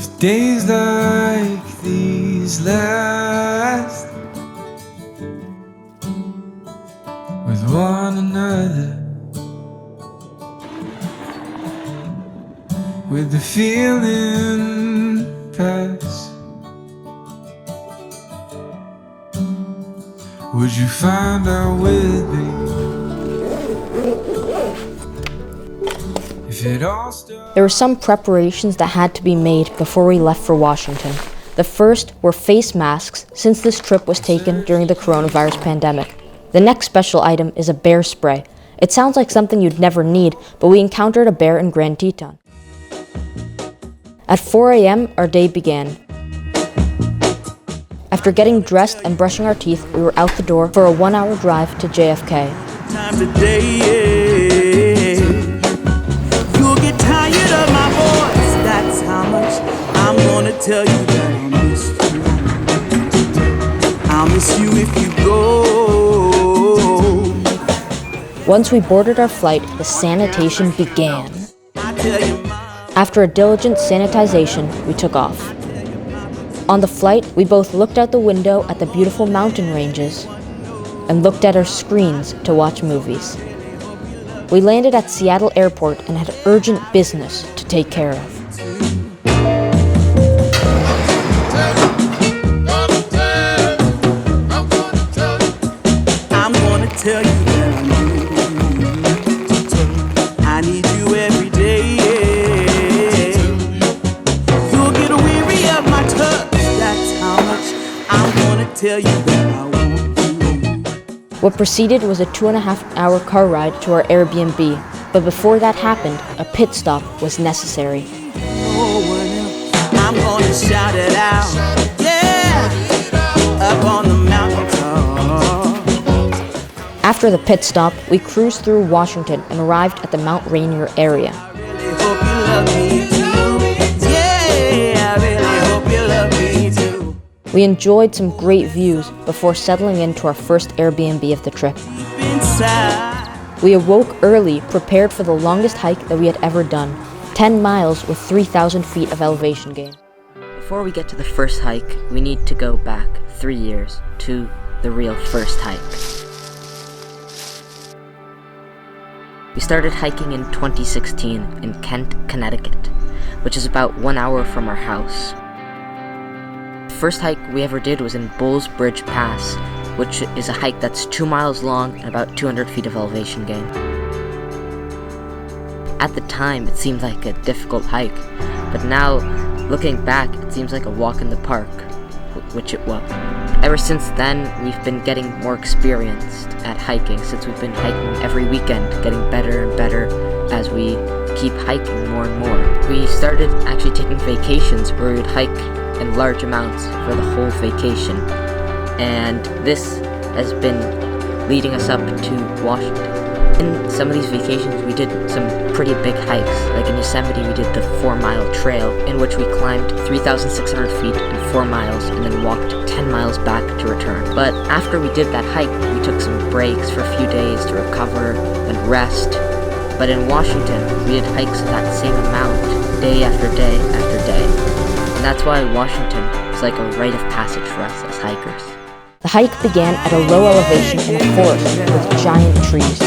If days like these last with one another, with the feeling pass, would you find out with me? If it all started. There were some preparations that had to be made before we left for Washington. The first were face masks, since this trip was taken during the coronavirus pandemic. The next special item is a bear spray. It sounds like something you'd never need, but we encountered a bear in Grand Teton. At 4 a.m., our day began. After getting dressed and brushing our teeth, we were out the door for a 1-hour drive to JFK. Time today, you'll get tired of my voice. That's how much I'm gonna tell you that I miss you. I'll miss you if you go. Once we boarded our flight, the sanitation began. I tell you, After a diligent sanitization, we took off. On the flight, we both looked out the window at the beautiful mountain ranges and looked at our screens to watch movies. We landed at Seattle Airport and had urgent business to take care of. I'm gonna tell you that I need you every day. You'll get weary of my touch. That's how much I'm gonna tell you that I want you. What preceded was a 2.5-hour car ride to our Airbnb, but before that happened, a pit stop was necessary. No one else. I'm gonna shout it out. Yeah, up on the mountain top. After the pit stop, we cruised through Washington and arrived at the Mount Rainier area. I really hope you love me too. Yeah, I really hope you love me too. We enjoyed some great views before settling into our first Airbnb of the trip. Inside. We awoke early, prepared for the longest hike that we had ever done, 10 miles with 3,000 feet of elevation gain. Before we get to the first hike, we need to go back 3 years to the real first hike. We started hiking in 2016 in Kent, Connecticut, which is about 1 hour from our house. The first hike we ever did was in Bulls Bridge Pass, which is a hike that's 2 miles long and about 200 feet of elevation gain. At the time, it seemed like a difficult hike, but now, looking back, it seems like a walk in the park, which it was. Ever since then, we've been getting more experienced at hiking, since we've been hiking every weekend, getting better and better as we keep hiking more and more. We started actually taking vacations where we would hike in large amounts for the whole vacation, and this has been leading us up to Washington. In some of these vacations, we did some pretty big hikes. Like in Yosemite, we did the 4-mile trail, in which we climbed 3,600 feet in 4 miles and then walked 10 miles back to return. But after we did that hike, we took some breaks for a few days to recover and rest. But in Washington, we did hikes of that same amount, day after day after day. And that's why Washington is like a rite of passage for us as hikers. The hike began at a low elevation in a forest with giant trees.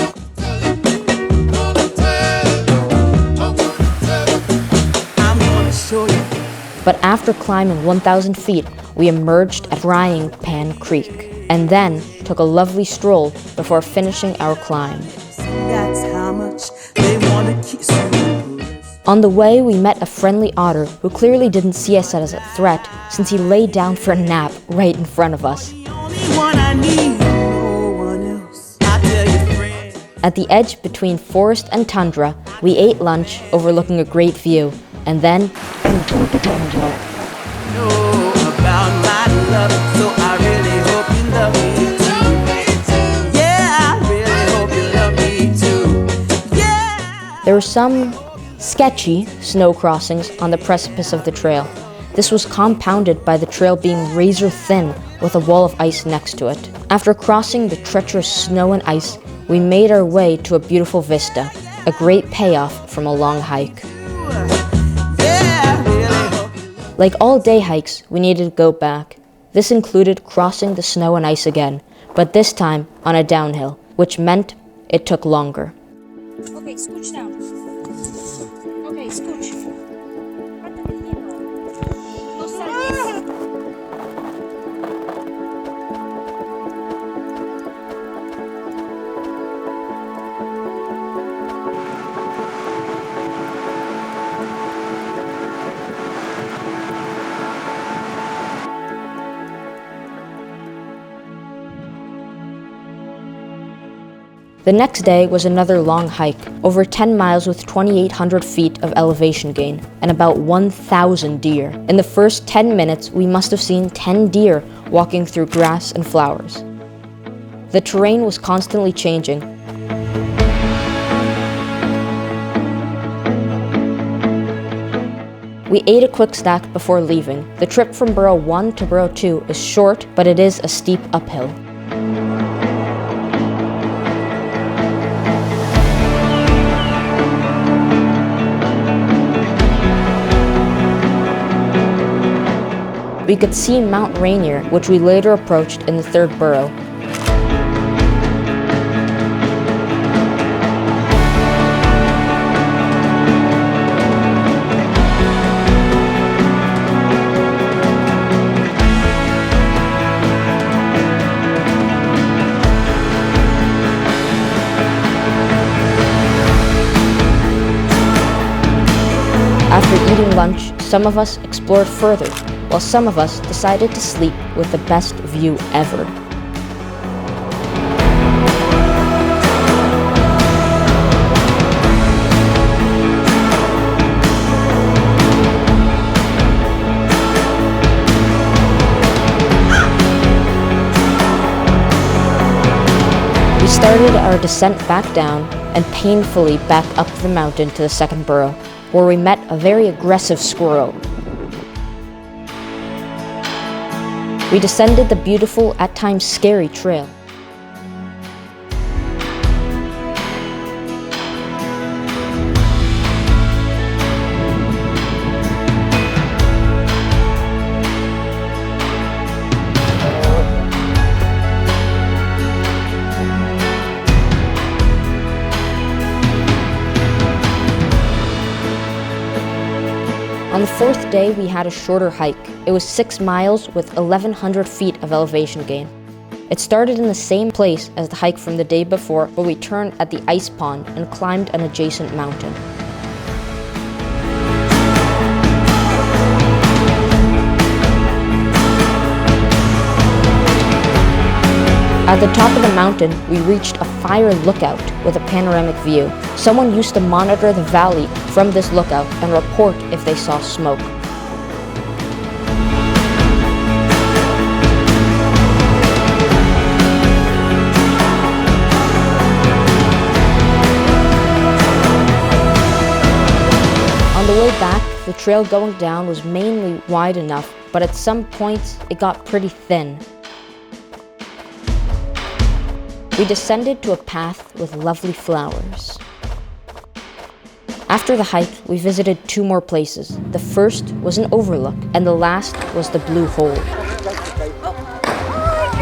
But after climbing 1,000 feet, we emerged at Frying Pan Creek, and then took a lovely stroll before finishing our climb. That's how much they want to kiss you. On the way, we met a friendly otter who clearly didn't see us as a threat, since he lay down for a nap right in front of us. The only one I need, no one else. I tell you, friend. At the edge between forest and tundra, we ate lunch overlooking a great view, and then Know about my love, so I really hope you love me too. Yeah, I really hope you love me too. Yeah. there were some sketchy snow crossings on the precipice of the trail. This was compounded by the trail being razor thin with a wall of ice next to it. After crossing the treacherous snow and ice, we made our way to a beautiful vista, a great payoff from a long hike. Like all day hikes, we needed to go back. This included crossing the snow and ice again, but this time on a downhill, which meant it took longer. Okay, scooch down. Okay, scooch. No saltes. The next day was another long hike, over 10 miles with 2,800 feet of elevation gain, and about 1,000 deer. In the first 10 minutes, we must have seen 10 deer walking through grass and flowers. The terrain was constantly changing. We ate a quick snack before leaving. The trip from Burrow 1 to Burrow 2 is short, but it is a steep uphill. We could see Mount Rainier, which we later approached in the third burrow. After eating lunch, some of us explored further, while some of us decided to sleep with the best view ever. We started our descent back down and painfully back up the mountain to the second burrow, where we met a very aggressive squirrel. We descended the beautiful, at times scary trail. On the fourth day, we had a shorter hike. It was 6 miles with 1,100 feet of elevation gain. It started in the same place as the hike from the day before, but we turned at the ice pond and climbed an adjacent mountain. At the top of the mountain, we reached a fire lookout with a panoramic view. Someone used to monitor the valley from this lookout and report if they saw smoke. On the way back, the trail going down was mainly wide enough, but at some points it got pretty thin. We descended to a path with lovely flowers. After the hike, we visited 2 more places. The first was an overlook, and the last was the Blue Hole. Was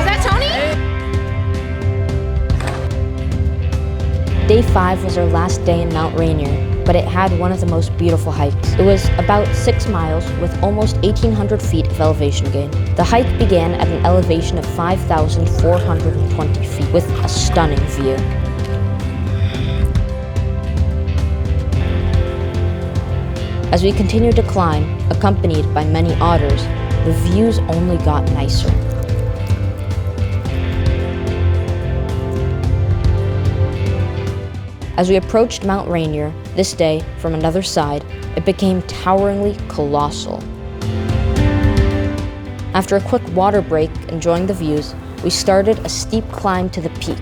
that Tony? Day 5 was our last day in Mount Rainier, but it had one of the most beautiful hikes. It was about 6 miles with almost 1,800 feet of elevation gain. The hike began at an elevation of 5,420 feet with a stunning view. As we continued to climb, accompanied by many otters, the views only got nicer. As we approached Mount Rainier, this day, from another side, it became toweringly colossal. After a quick water break, enjoying the views, we started a steep climb to the peak.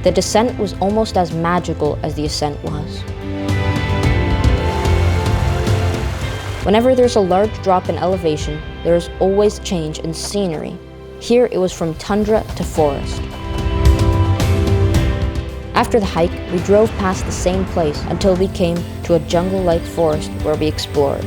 The descent was almost as magical as the ascent was. Whenever there's a large drop in elevation, there is always change in scenery. Here it was from tundra to forest. After the hike, we drove past the same place until we came to a jungle-like forest where we explored.